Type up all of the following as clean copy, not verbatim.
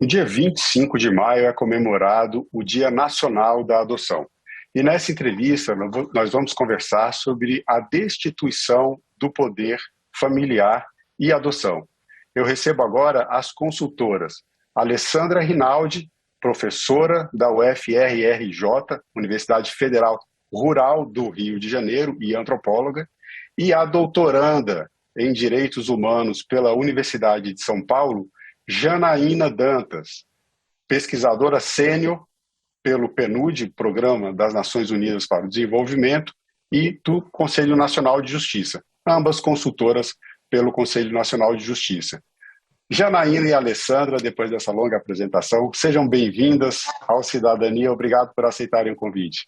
No dia 25 de maio é comemorado o Dia Nacional da Adoção. E nessa entrevista nós vamos conversar sobre a destituição do poder familiar e adoção. Eu recebo agora as consultoras Alessandra Rinaldi, professora da UFRRJ, Universidade Federal Rural do Rio de Janeiro e antropóloga, e a doutoranda em Direitos Humanos pela Universidade de São Paulo, Janaína Dantas, pesquisadora sênior pelo PNUD, Programa das Nações Unidas para o Desenvolvimento, e do Conselho Nacional de Justiça, ambas consultoras pelo Conselho Nacional de Justiça. Janaína e Alessandra, depois dessa longa apresentação, sejam bem-vindas ao Cidadania. Obrigado por aceitarem o convite.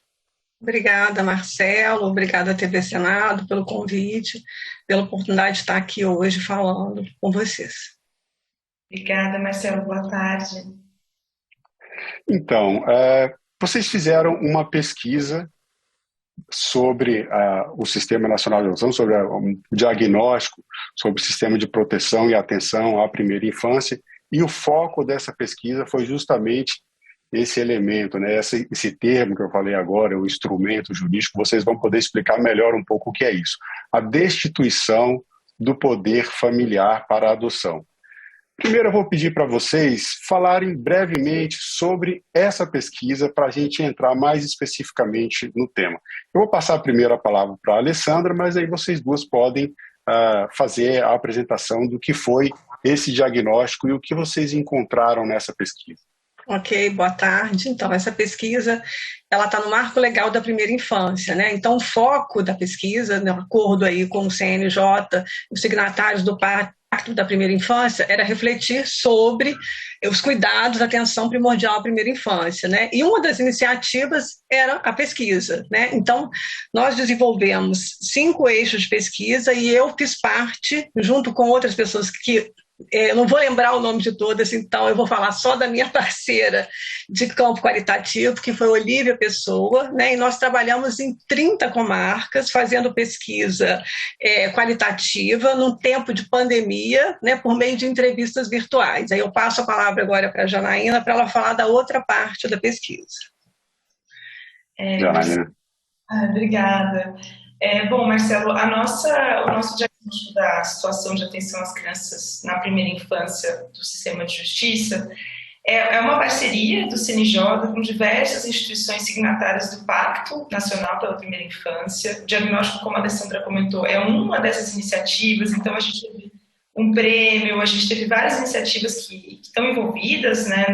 Obrigada, Marcelo. Obrigada, TV Senado, pelo convite, pela oportunidade de estar aqui hoje falando com vocês. Obrigada, Marcelo. Boa tarde. Então, vocês fizeram uma pesquisa sobre o Sistema Nacional de Adoção, sobre um diagnóstico, sobre o sistema de proteção e atenção à primeira infância, e o foco dessa pesquisa foi justamente esse elemento, né? Esse termo que eu falei agora, o instrumento jurídico. Vocês vão poder explicar melhor um pouco o que é isso. A destituição do poder familiar para a adoção. Primeiro eu vou pedir para vocês falarem brevemente sobre essa pesquisa para a gente entrar mais especificamente no tema. Eu vou passar primeiro a palavra para a Alessandra, mas aí vocês duas podem fazer a apresentação do que foi esse diagnóstico e o que vocês encontraram nessa pesquisa. Ok, boa tarde. Então, essa pesquisa, ela está no marco legal da primeira infância, né? Então, o foco da pesquisa, de acordo aí com o CNJ, os signatários do Pacto da Primeira Infância, era refletir sobre os cuidados, a atenção primordial à primeira infância, né? E uma das iniciativas era a pesquisa, né? Então, nós desenvolvemos 5 eixos de pesquisa e eu fiz parte, junto com outras pessoas que eu não vou lembrar o nome de todas, então eu vou falar só da minha parceira de campo qualitativo, que foi Olívia Pessoa, né? E nós trabalhamos em 30 comarcas, fazendo pesquisa qualitativa, num tempo de pandemia, né? Por meio de entrevistas virtuais. Aí eu passo a palavra agora para a Janaína, para ela falar da outra parte da pesquisa. Janaína. Obrigada. Bom, Marcelo, o nosso diagnóstico da situação de atenção às crianças na primeira infância do sistema de justiça é uma parceria do CNJ com diversas instituições signatárias do Pacto Nacional pela Primeira Infância. O diagnóstico, como a Alessandra comentou, é uma dessas iniciativas, então a gente teve um prêmio, a gente teve várias iniciativas que estão envolvidas, né,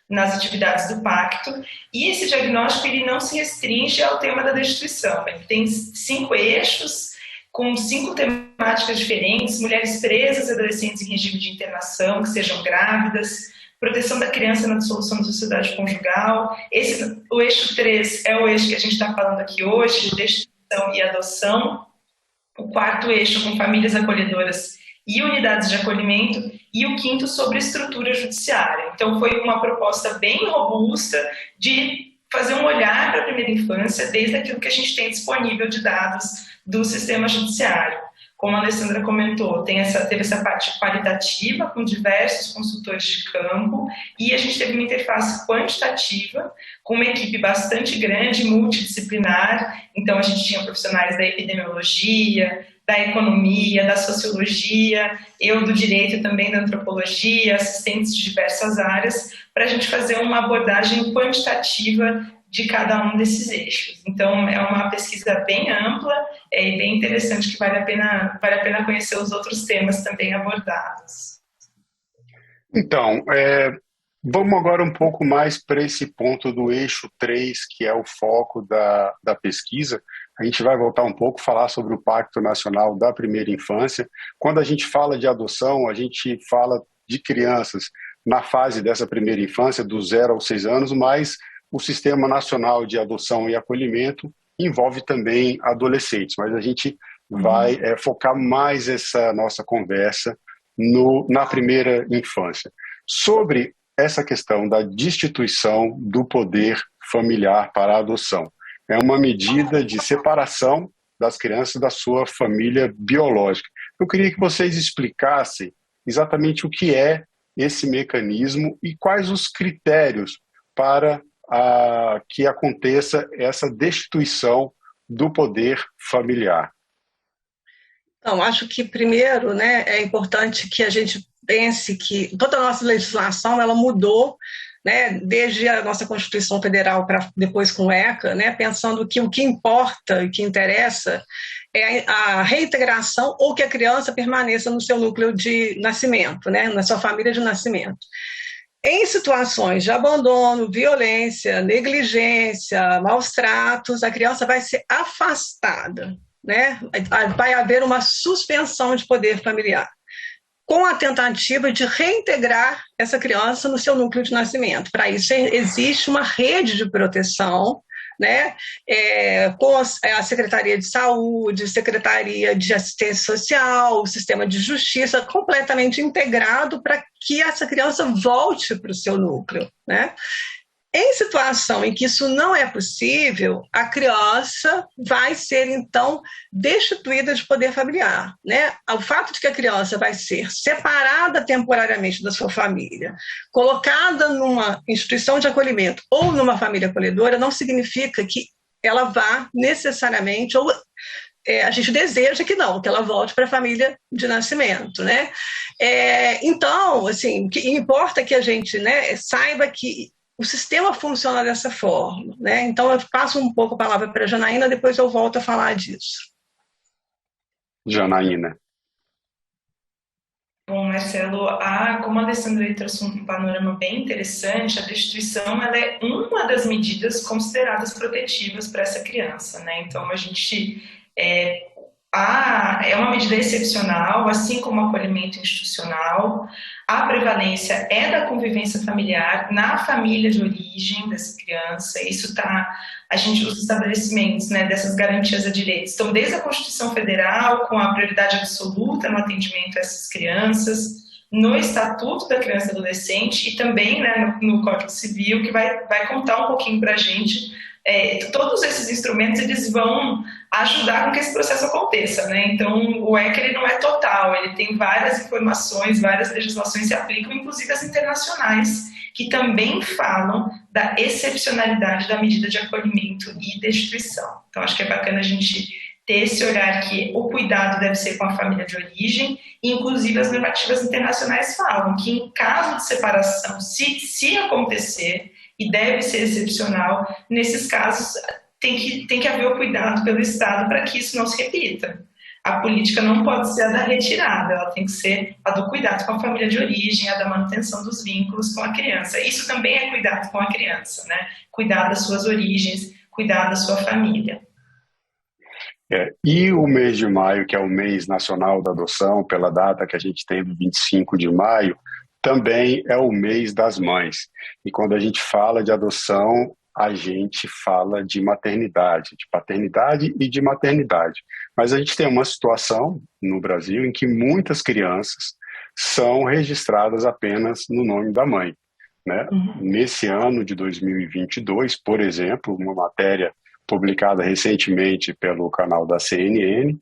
nas atividades do pacto, e esse diagnóstico ele não se restringe ao tema da destituição. Ele tem 5 eixos, com 5 temáticas diferentes: mulheres presas e adolescentes em regime de internação, que sejam grávidas, proteção da criança na dissolução da sociedade conjugal. O eixo 3 é o eixo que a gente está falando aqui hoje, destituição e adoção. O 4º eixo, com famílias acolhedoras e unidades de acolhimento, e o 5º sobre estrutura judiciária. Então foi uma proposta bem robusta de fazer um olhar para a primeira infância desde aquilo que a gente tem disponível de dados do sistema judiciário. Como a Alessandra comentou, teve essa parte qualitativa com diversos consultores de campo, e a gente teve uma interface quantitativa com uma equipe bastante grande, multidisciplinar. Então a gente tinha profissionais da epidemiologia, da economia, da sociologia, eu do direito e também da antropologia, assistentes de diversas áreas, para a gente fazer uma abordagem quantitativa de cada um desses eixos. Então, é uma pesquisa bem ampla e bem interessante, que vale a pena conhecer os outros temas também abordados. Então, vamos agora um pouco mais para esse ponto do eixo 3, que é o foco da pesquisa. A gente vai voltar um pouco, falar sobre o Pacto Nacional da Primeira Infância. Quando a gente fala de adoção, a gente fala de crianças na fase dessa primeira infância, do 0 aos 6 anos, mas o Sistema Nacional de Adoção e Acolhimento envolve também adolescentes. Mas a gente vai focar mais essa nossa conversa na primeira infância. Sobre essa questão da destituição do poder familiar para a adoção. É uma medida de separação das crianças da sua família biológica. Eu queria que vocês explicassem exatamente o que é esse mecanismo e quais os critérios para que aconteça essa destituição do poder familiar? Então, acho que primeiro, né, é importante que a gente pense que toda a nossa legislação ela mudou, né, desde a nossa Constituição Federal para depois com o ECA, né, pensando que o que importa e que interessa é a reintegração ou que a criança permaneça no seu núcleo de nascimento, né, na sua família de nascimento. Em situações de abandono, violência, negligência, maus tratos, a criança vai ser afastada, né? Vai haver uma suspensão de poder familiar, com a tentativa de reintegrar essa criança no seu núcleo de nascimento. Para isso, existe uma rede de proteção, né, com a Secretaria de Saúde, Secretaria de Assistência Social, o sistema de justiça completamente integrado para que essa criança volte para o seu núcleo, né? Em situação em que isso não é possível, a criança vai ser, então, destituída de poder familiar, né? O fato de que a criança vai ser separada temporariamente da sua família, colocada numa instituição de acolhimento ou numa família acolhedora, não significa que ela vá necessariamente, ou a gente deseja que não, que ela volte para a família de nascimento, né? Então, assim, o que importa é que a gente, né, saiba que o sistema funciona dessa forma, né? Então, eu passo um pouco a palavra para a Janaína, depois eu volto a falar disso. Janaína. Bom, Marcelo, como a Alessandra trouxe um panorama bem interessante, a destituição ela é uma das medidas consideradas protetivas para essa criança, né? Então, a gente é uma medida excepcional, assim como o acolhimento institucional. A prevalência é da convivência familiar na família de origem dessa criança. Isso os estabelecimentos, né, dessas garantias a direitos estão desde a Constituição Federal, com a prioridade absoluta no atendimento a essas crianças, no Estatuto da Criança e Adolescente e também, né, no Código Civil, que vai contar um pouquinho para a gente. Todos esses instrumentos eles vão ajudar com que esse processo aconteça, né? Então, o ECA ele não é total, ele tem várias informações, várias legislações se aplicam, inclusive as internacionais, que também falam da excepcionalidade da medida de acolhimento e destituição. Então, acho que é bacana a gente ter esse olhar que o cuidado deve ser com a família de origem, e inclusive as normativas internacionais falam que em caso de separação, se acontecer, e deve ser excepcional, nesses casos tem que haver o cuidado pelo Estado para que isso não se repita. A política não pode ser a da retirada, ela tem que ser a do cuidado com a família de origem, a da manutenção dos vínculos com a criança. Isso também é cuidado com a criança, né? Cuidar das suas origens, cuidar da sua família. E o mês de maio, que é o mês nacional da adoção, pela data que a gente tem do 25 de maio, também é o mês das mães. E quando a gente fala de adoção, a gente fala de maternidade, de paternidade e de maternidade. Mas a gente tem uma situação no Brasil em que muitas crianças são registradas apenas no nome da mãe, né? Nesse ano de 2022, por exemplo, uma matéria publicada recentemente pelo canal da CNN,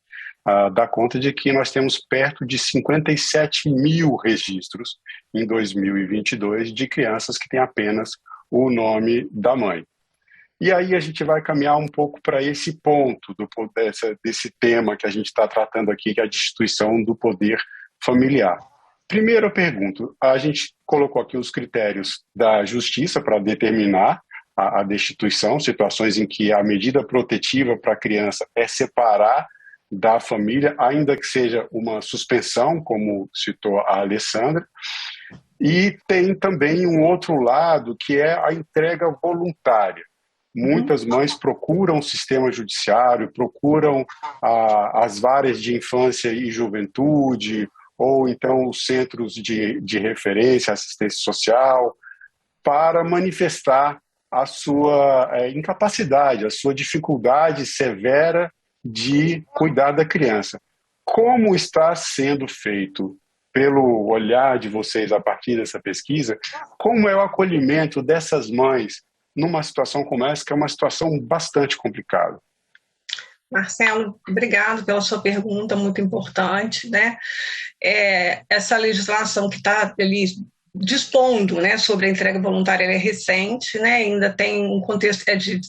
dá conta de que nós temos perto de 57 mil registros em 2022 de crianças que têm apenas o nome da mãe. E aí a gente vai caminhar um pouco para esse ponto desse tema que a gente está tratando aqui, que é a destituição do poder familiar. Primeiro eu pergunto, a gente colocou aqui os critérios da justiça para determinar a destituição, situações em que a medida protetiva para a criança é separar da família, ainda que seja uma suspensão, como citou a Alessandra. E tem também um outro lado, que é a entrega voluntária. Muitas mães procuram o sistema judiciário, procuram as varas de infância e juventude, ou então os centros de referência, assistência social, para manifestar a sua incapacidade, a sua dificuldade severa de cuidar da criança. Como está sendo feito, pelo olhar de vocês a partir dessa pesquisa, como é o acolhimento dessas mães numa situação como essa, que é uma situação bastante complicada? Marcelo, obrigado pela sua pergunta, muito importante, né? Essa legislação que está ali dispondo, né, sobre a entrega voluntária. Ela é recente, né, ainda tem um contexto, é de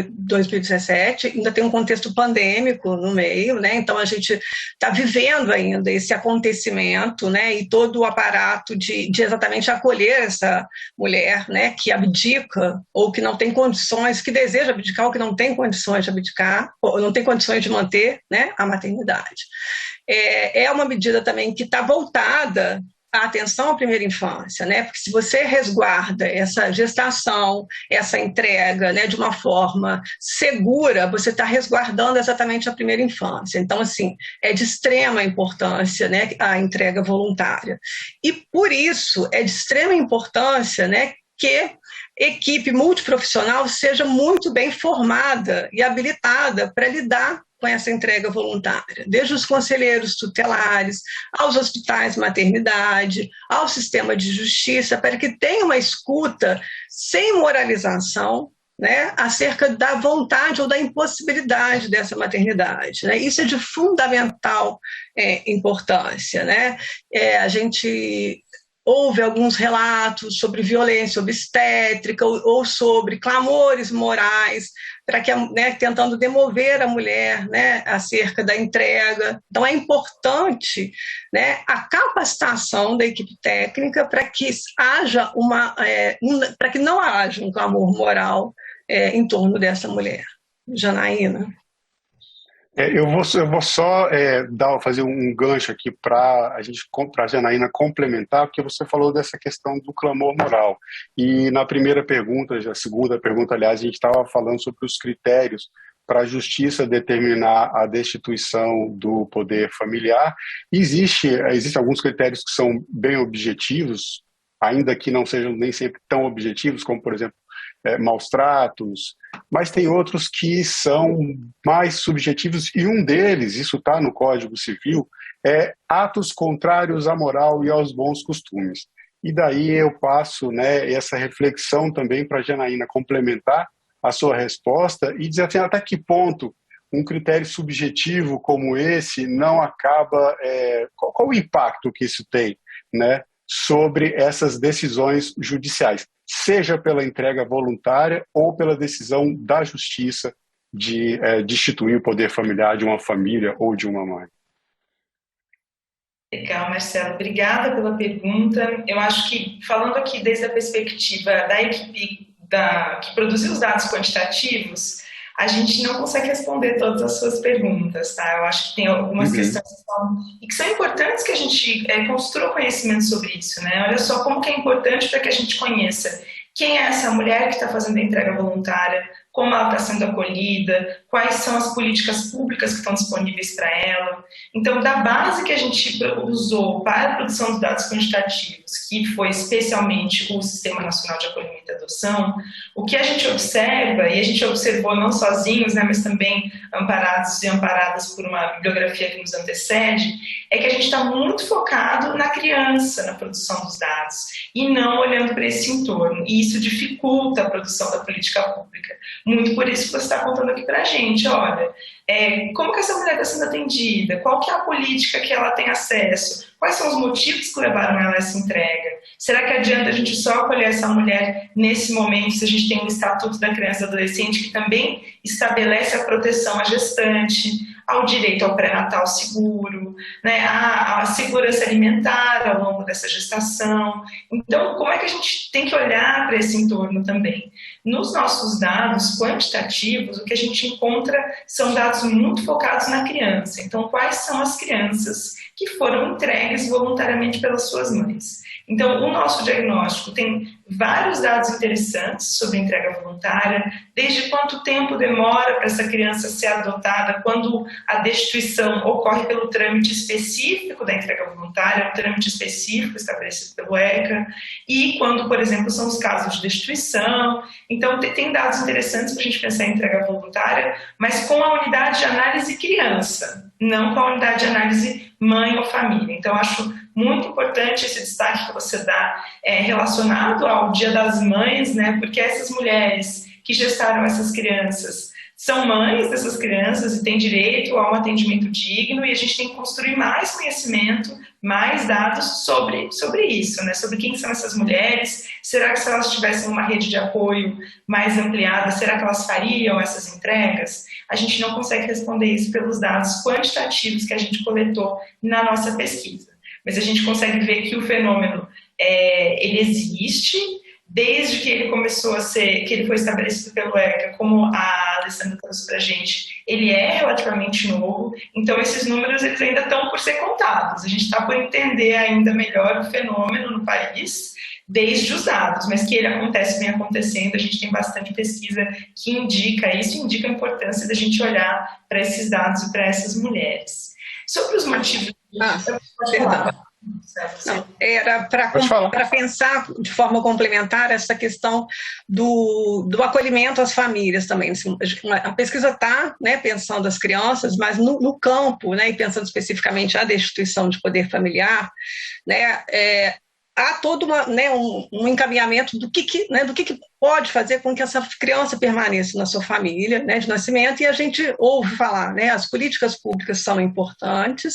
2017, ainda tem um contexto pandêmico no meio, né, então a gente está vivendo ainda esse acontecimento, né, e todo o aparato de exatamente acolher essa mulher, né, que abdica ou que não tem condições, que deseja abdicar ou que não tem condições de abdicar, ou não tem condições de manter, né, a maternidade. É uma medida também que está voltada a atenção à primeira infância, né? Porque se você resguarda essa gestação, essa entrega, né, de uma forma segura, você está resguardando exatamente a primeira infância. Então, assim, é de extrema importância, né, a entrega voluntária. E, por isso, é de extrema importância, né, que equipe multiprofissional seja muito bem formada e habilitada para lidar com essa entrega voluntária, desde os conselheiros tutelares, aos hospitais de maternidade, ao sistema de justiça, para que tenha uma escuta sem moralização, né, acerca da vontade ou da impossibilidade dessa maternidade, né? Isso é de fundamental importância, né? A gente houve alguns relatos sobre violência obstétrica ou sobre clamores morais para que, né, tentando demover a mulher, né, acerca da entrega. Então é importante, né, a capacitação da equipe técnica para que haja para que não haja um clamor moral em torno dessa mulher. Janaína. Eu vou só fazer um gancho aqui para a Janaína complementar, porque você falou dessa questão do clamor moral. E na primeira pergunta, a segunda pergunta, aliás, a gente estava falando sobre os critérios para a justiça determinar a destituição do poder familiar. Existem alguns critérios que são bem objetivos, ainda que não sejam nem sempre tão objetivos, como, por exemplo, maus tratos, mas tem outros que são mais subjetivos, e um deles, isso está no Código Civil, é atos contrários à moral e aos bons costumes. E daí eu passo, né, essa reflexão também para a Janaína complementar a sua resposta e dizer assim, até que ponto um critério subjetivo como esse não acaba... qual o impacto que isso tem, né, sobre essas decisões judiciais, seja pela entrega voluntária ou pela decisão da justiça de destituir o poder familiar de uma família ou de uma mãe. Legal, Marcelo. Obrigada pela pergunta. Eu acho que, falando aqui desde a perspectiva da equipe que produziu os dados quantitativos, a gente não consegue responder todas as suas perguntas, tá? Eu acho que tem algumas questões que são importantes que a gente construa conhecimento sobre isso, né? Olha só como que é importante para que a gente conheça quem é essa mulher que está fazendo a entrega voluntária, como ela está sendo acolhida, quais são as políticas públicas que estão disponíveis para ela. Então, da base que a gente usou para a produção dos dados quantitativos, que foi especialmente o Sistema Nacional de Acolhimento e Adoção, o que a gente observa, e a gente observou não sozinhos, né, mas também amparados e amparadas por uma bibliografia que nos antecede, é que a gente está muito focado na criança, na produção dos dados, e não olhando para esse entorno. E isso dificulta a produção da política pública. Muito por isso que você está contando aqui para a gente, olha, como que essa mulher está sendo atendida, qual que é a política que ela tem acesso, quais são os motivos que levaram ela a essa entrega, será que adianta a gente só acolher essa mulher nesse momento, se a gente tem o Estatuto da Criança e do Adolescente, que também estabelece a proteção à gestante, ao direito ao pré-natal seguro, né, à segurança alimentar ao longo dessa gestação. Então, como é que a gente tem que olhar para esse entorno também? Nos nossos dados quantitativos, o que a gente encontra são dados muito focados na criança. Então, quais são as crianças que foram entregues voluntariamente pelas suas mães? Então, o nosso diagnóstico tem vários dados interessantes sobre entrega voluntária, desde quanto tempo demora para essa criança ser adotada quando a destituição ocorre pelo trâmite específico da entrega voluntária, um trâmite específico estabelecido pelo ECA, e quando, por exemplo, são os casos de destituição. Então, tem dados interessantes para a gente pensar em entrega voluntária, mas com a unidade de análise criança, não com a unidade de análise mãe ou família. Então, acho muito importante esse destaque que você dá relacionado ao Dia das Mães, né? Porque essas mulheres que gestaram essas crianças são mães dessas crianças e têm direito a um atendimento digno, e a gente tem que construir mais conhecimento, mais dados sobre isso, né? Sobre quem são essas mulheres. Será que se elas tivessem uma rede de apoio mais ampliada, será que elas fariam essas entregas? A gente não consegue responder isso pelos dados quantitativos que a gente coletou na nossa pesquisa. Mas a gente consegue ver que o fenômeno ele existe, desde que ele começou a ser, que ele foi estabelecido pelo ECA, como a Alessandra trouxe para a gente, ele é relativamente novo, então esses números eles ainda estão por ser contados. A gente está por entender ainda melhor o fenômeno no país, desde os dados, mas que ele acontece, vem acontecendo, a gente tem bastante pesquisa que indica isso, indica a importância da gente olhar para esses dados e para essas mulheres. Sobre os motivos... Perdão. Não, era para pensar de forma complementar essa questão do acolhimento às famílias também. A pesquisa está, né, pensando as crianças, mas no campo, né, e pensando especificamente a destituição de poder familiar, né, há todo um encaminhamento do que pode fazer com que essa criança permaneça na sua família, né, de nascimento, e a gente ouve falar, né, as políticas públicas são importantes,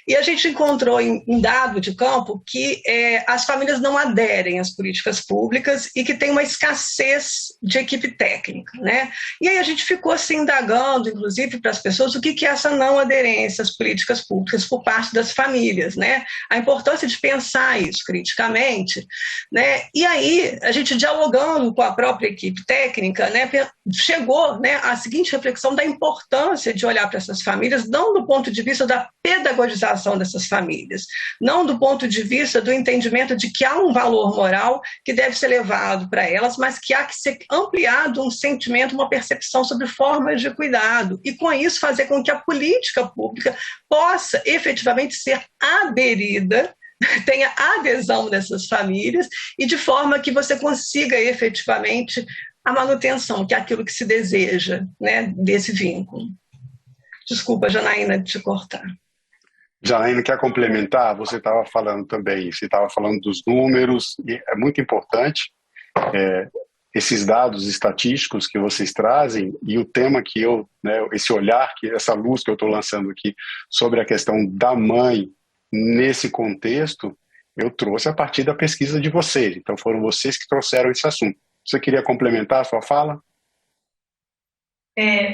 e a gente encontrou em dado de campo que as famílias não aderem às políticas públicas e que tem uma escassez de equipe técnica, né? E aí a gente ficou assim indagando, inclusive para as pessoas, o que é essa não aderência às políticas públicas por parte das famílias, né? A importância de pensar isso criticamente, né? E aí a gente dialogando com a própria equipe técnica, né, chegou, né, à seguinte reflexão da importância de olhar para essas famílias, não do ponto de vista da pedagogização dessas famílias, não do ponto de vista do entendimento de que há um valor moral que deve ser levado para elas, mas que há que ser ampliado um sentimento, uma percepção sobre formas de cuidado, e com isso fazer com que a política pública possa efetivamente ser aderida, tenha adesão dessas famílias, e de forma que você consiga efetivamente a manutenção, que é aquilo que se deseja, né, desse vínculo. Desculpa, Janaína, de te cortar. Janaína, quer complementar? Você estava falando também, você estava falando dos números, e é muito importante esses dados estatísticos que vocês trazem, e o tema que esse olhar, essa luz que eu estou lançando aqui sobre a questão da mãe nesse contexto, eu trouxe a partir da pesquisa de vocês. Então foram vocês que trouxeram esse assunto. Você queria complementar a sua fala?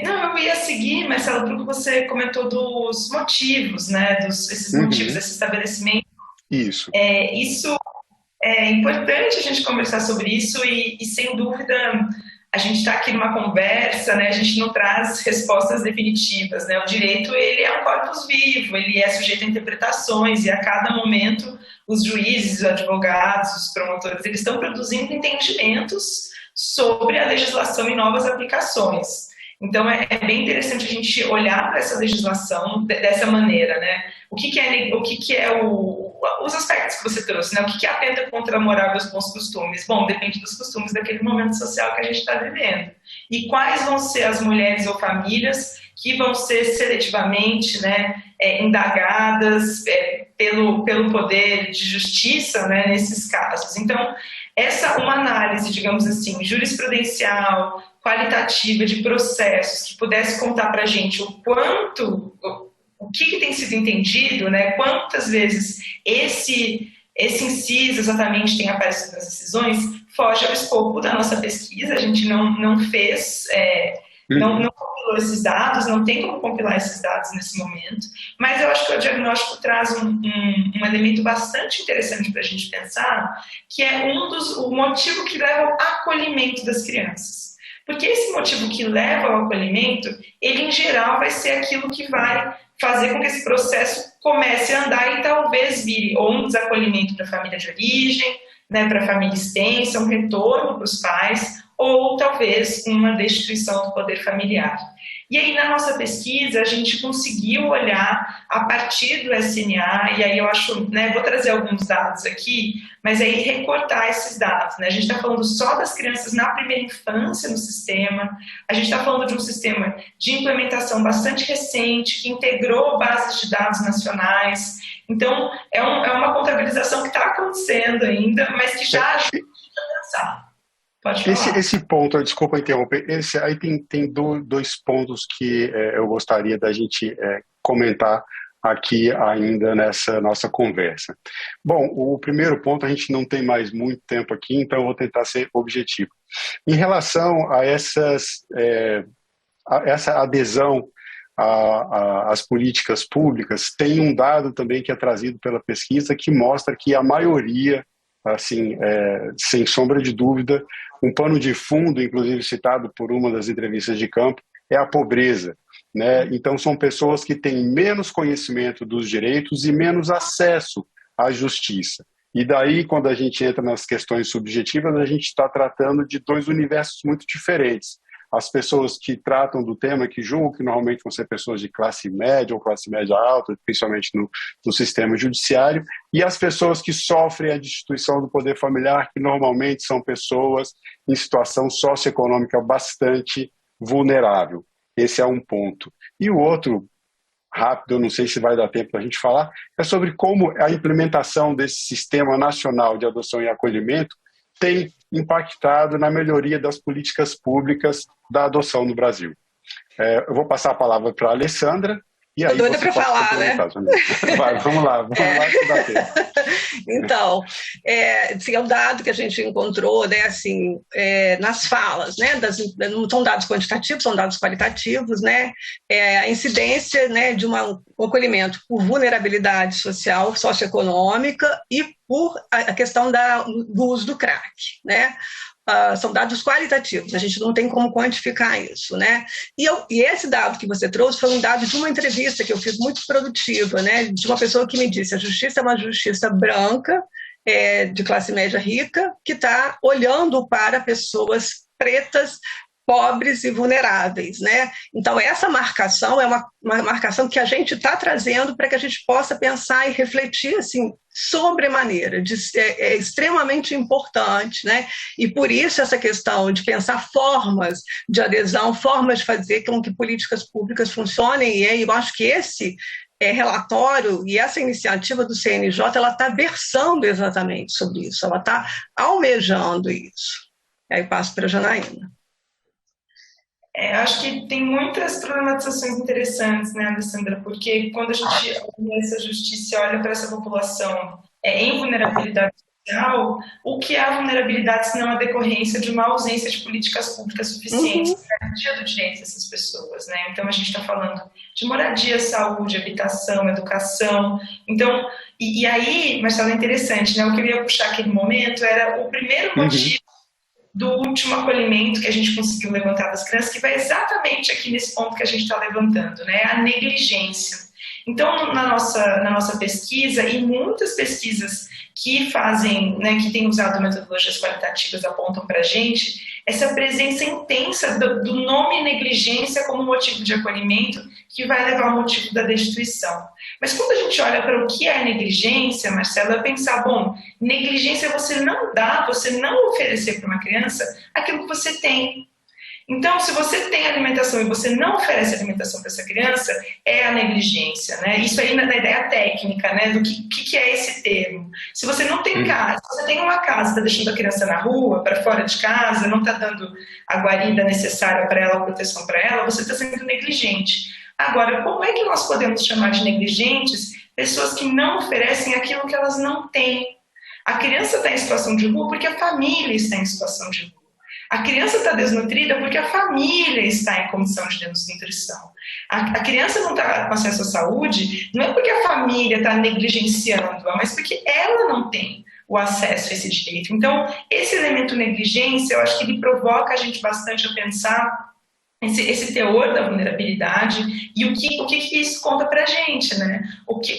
Não, eu ia seguir, Marcelo, porque você comentou dos motivos, né, esses motivos desse estabelecimento. Isso. Isso é importante a gente conversar sobre isso e sem dúvida, a gente está aqui numa conversa, né, a gente não traz respostas definitivas, né, o direito ele é um corpus vivo, ele é sujeito a interpretações, e a cada momento os juízes, os advogados, os promotores, eles estão produzindo entendimentos sobre a legislação e novas aplicações. Então, é bem interessante a gente olhar para essa legislação dessa maneira, né? Os aspectos que você trouxe, né? O que atenta contra a moral e os bons costumes? Bom, depende dos costumes daquele momento social que a gente está vivendo. E quais vão ser as mulheres ou famílias que vão ser seletivamente, né, indagadas pelo poder de justiça, né, nesses casos? Então, uma análise, digamos assim, jurisprudencial, qualitativa de processos que pudesse contar para a gente o que tem sido entendido, né? Quantas vezes esse inciso exatamente tem aparecido nas decisões, foge ao escopo da nossa pesquisa. A gente não fez, não compilou esses dados, não tem como compilar esses dados nesse momento, mas eu acho que o diagnóstico traz um elemento bastante interessante para a gente pensar, que é o motivo que leva ao acolhimento das crianças. Porque esse motivo que leva ao acolhimento, ele em geral vai ser aquilo que vai fazer com que esse processo comece a andar e talvez vire ou um desacolhimento para a família de origem, né, para a família extensa, um retorno para os pais, ou talvez uma destituição do poder familiar. E aí, na nossa pesquisa, a gente conseguiu olhar a partir do SNA, e aí eu acho, né, vou trazer alguns dados aqui, mas aí recortar esses dados, né? A gente está falando só das crianças na primeira infância no sistema, a gente está falando de um sistema de implementação bastante recente, que integrou bases de dados nacionais. Então, é uma contabilização que está acontecendo ainda, mas que já ajuda a pensar. Pode falar. Esse ponto, desculpa interromper, aí tem dois pontos que eu gostaria da gente comentar aqui ainda nessa nossa conversa. Bom, o primeiro ponto, a gente não tem mais muito tempo aqui, então eu vou tentar ser objetivo. Em relação a essa adesão às políticas públicas, tem um dado também que é trazido pela pesquisa que mostra que a maioria, assim, sem sombra de dúvida, um pano de fundo, inclusive citado por uma das entrevistas de campo, é a pobreza, né? Então são pessoas que têm menos conhecimento dos direitos e menos acesso à justiça. E daí, quando a gente entra nas questões subjetivas, a gente está tratando de dois universos muito diferentes. As pessoas que tratam do tema, que julgam que normalmente vão ser pessoas de classe média ou classe média alta, principalmente no sistema judiciário, e as pessoas que sofrem a destituição do poder familiar, que normalmente são pessoas em situação socioeconômica bastante vulnerável. Esse é um ponto. E o outro, rápido, eu não sei se vai dar tempo para a gente falar, é sobre como a implementação desse Sistema Nacional de Adoção e Acolhimento tem impactado na melhoria das políticas públicas da adoção no Brasil. Eu vou passar a palavra para a Alessandra. E aí, tô doida para falar, né? Vai, vamos lá que dá tempo. Então, é um dado que a gente encontrou, né, assim, nas falas, né, não são dados quantitativos, são dados qualitativos, né, a incidência, né, de um acolhimento por vulnerabilidade social, socioeconômica e por a questão do uso do crack, né? São dados qualitativos, a gente não tem como quantificar isso, né? E esse dado que você trouxe foi um dado de uma entrevista que eu fiz muito produtiva, né? De uma pessoa que me disse: a justiça é uma justiça branca, de classe média rica, que está olhando para pessoas pretas, pobres e vulneráveis, né? Então, essa marcação é uma marcação que a gente está trazendo para que a gente possa pensar e refletir, assim, sobremaneira, é extremamente importante, né? E por isso essa questão de pensar formas de adesão, formas de fazer com que políticas públicas funcionem, e eu acho que esse relatório e essa iniciativa do CNJ, ela está versando exatamente sobre isso, ela está almejando isso. E aí passo para a Janaína. Acho que tem muitas problematizações interessantes, né, Alessandra? Porque quando a gente olha essa justiça e olha para essa população em vulnerabilidade social, o que é a vulnerabilidade se não a decorrência de uma ausência de políticas públicas suficientes para garantia do direito dessas pessoas, né? Então a gente está falando de moradia, saúde, habitação, educação. Então, e aí, Marcelo, é interessante, né? O que eu ia puxar aquele momento era o primeiro motivo do último acolhimento que a gente conseguiu levantar das crianças, que vai exatamente aqui nesse ponto que a gente está levantando, né? A negligência. Então, na nossa pesquisa, e muitas pesquisas que fazem, né, que têm usado metodologias qualitativas apontam para a gente, essa presença intensa do nome negligência como motivo de acolhimento, que vai levar ao motivo da destituição. Mas quando a gente olha para o que é negligência, Marcelo, é pensar, bom, negligência é você não dar, você não oferecer para uma criança aquilo que você tem. Então, se você tem alimentação e você não oferece alimentação para essa criança, é a negligência, né? Isso aí na ideia técnica, né? Do que é esse termo. Se você não tem casa, se você tem uma casa, está deixando a criança na rua, para fora de casa, não está dando a guarida necessária para ela, a proteção para ela, você está sendo negligente. Agora, como é que nós podemos chamar de negligentes pessoas que não oferecem aquilo que elas não têm? A criança está em situação de rua porque a família está em situação de rua. A criança está desnutrida porque a família está em condição de desnutrição. A criança não está com acesso à saúde, não é porque a família está negligenciando-a, mas porque ela não tem o acesso a esse direito. Então, esse elemento negligência, eu acho que ele provoca a gente bastante a pensar esse teor da vulnerabilidade e o que isso conta para a gente, né?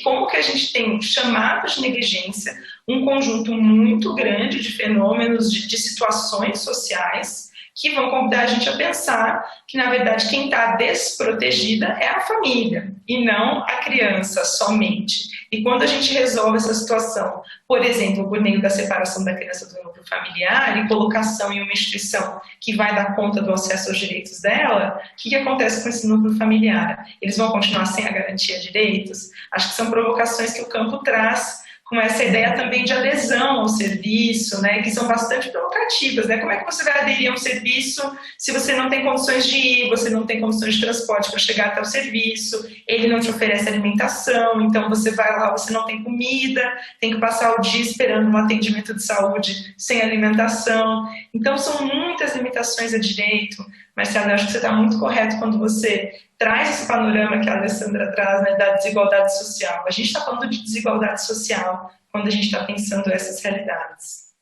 Como que a gente tem chamado de negligência um conjunto muito grande de fenômenos, de situações sociais que vão convidar a gente a pensar que, na verdade, quem está desprotegida é a família e não a criança somente. E quando a gente resolve essa situação, por exemplo, por meio da separação da criança do núcleo familiar e colocação em uma instituição que vai dar conta do acesso aos direitos dela, o que acontece com esse núcleo familiar? Eles vão continuar sem a garantia de direitos? Acho que são provocações que o campo traz com essa ideia também de adesão ao serviço, né, que são bastante provocativas, né? Como é que você vai aderir a um serviço se você não tem condições de ir, você não tem condições de transporte para chegar até o serviço, ele não te oferece alimentação, então você vai lá, você não tem comida, tem que passar o dia esperando um atendimento de saúde sem alimentação. Então são muitas limitações a direito. Marcelo, eu acho que você está muito correto quando você traz esse panorama que a Alessandra traz, né, da desigualdade social. A gente está falando de desigualdade social quando a gente está pensando essas realidades.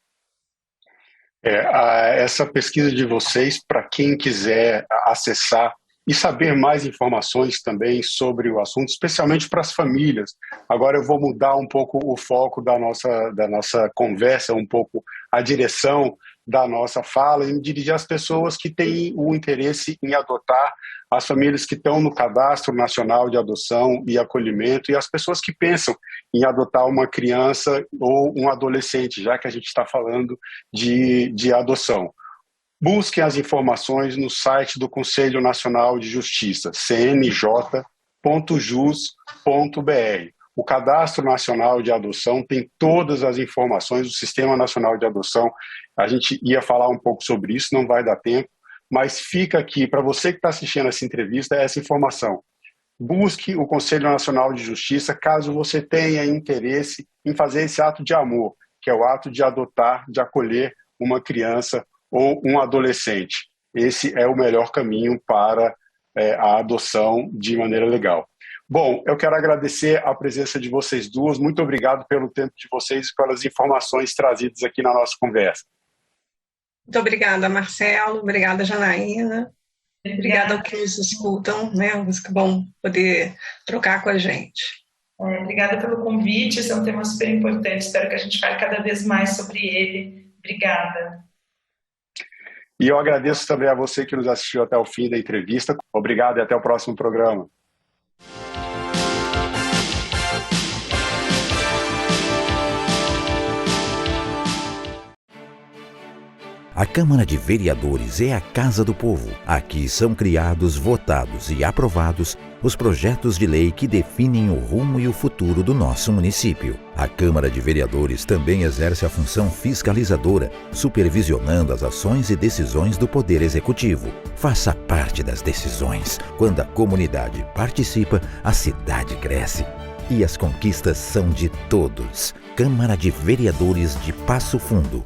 Essa pesquisa de vocês, para quem quiser acessar e saber mais informações também sobre o assunto, especialmente para as famílias. Agora eu vou mudar um pouco o foco da nossa conversa, um pouco a direção da nossa fala e me dirigir às pessoas que têm o interesse em adotar, as famílias que estão no Cadastro Nacional de Adoção e Acolhimento e as pessoas que pensam em adotar uma criança ou um adolescente, já que a gente está falando de adoção. Busquem as informações no site do Conselho Nacional de Justiça, cnj.jus.br. O Cadastro Nacional de Adoção tem todas as informações do Sistema Nacional de Adoção. A gente ia falar um pouco sobre isso, não vai dar tempo, mas fica aqui, para você que está assistindo essa entrevista, essa informação. Busque o Conselho Nacional de Justiça caso você tenha interesse em fazer esse ato de amor, que é o ato de adotar, de acolher uma criança ou um adolescente. Esse é o melhor caminho para a adoção de maneira legal. Bom, eu quero agradecer a presença de vocês duas. Muito obrigado pelo tempo de vocês e pelas informações trazidas aqui na nossa conversa. Muito obrigada, Marcelo. Obrigada, Janaína. Obrigada aos que nos escutam, né? Os que vão poder trocar com a gente. Obrigada pelo convite. Esse é um tema super importante. Espero que a gente fale cada vez mais sobre ele. Obrigada. E eu agradeço também a você que nos assistiu até o fim da entrevista. Obrigado e até o próximo programa. A Câmara de Vereadores é a Casa do Povo. Aqui são criados, votados e aprovados os projetos de lei que definem o rumo e o futuro do nosso município. A Câmara de Vereadores também exerce a função fiscalizadora, supervisionando as ações e decisões do Poder Executivo. Faça parte das decisões. Quando a comunidade participa, a cidade cresce. E as conquistas são de todos. Câmara de Vereadores de Passo Fundo.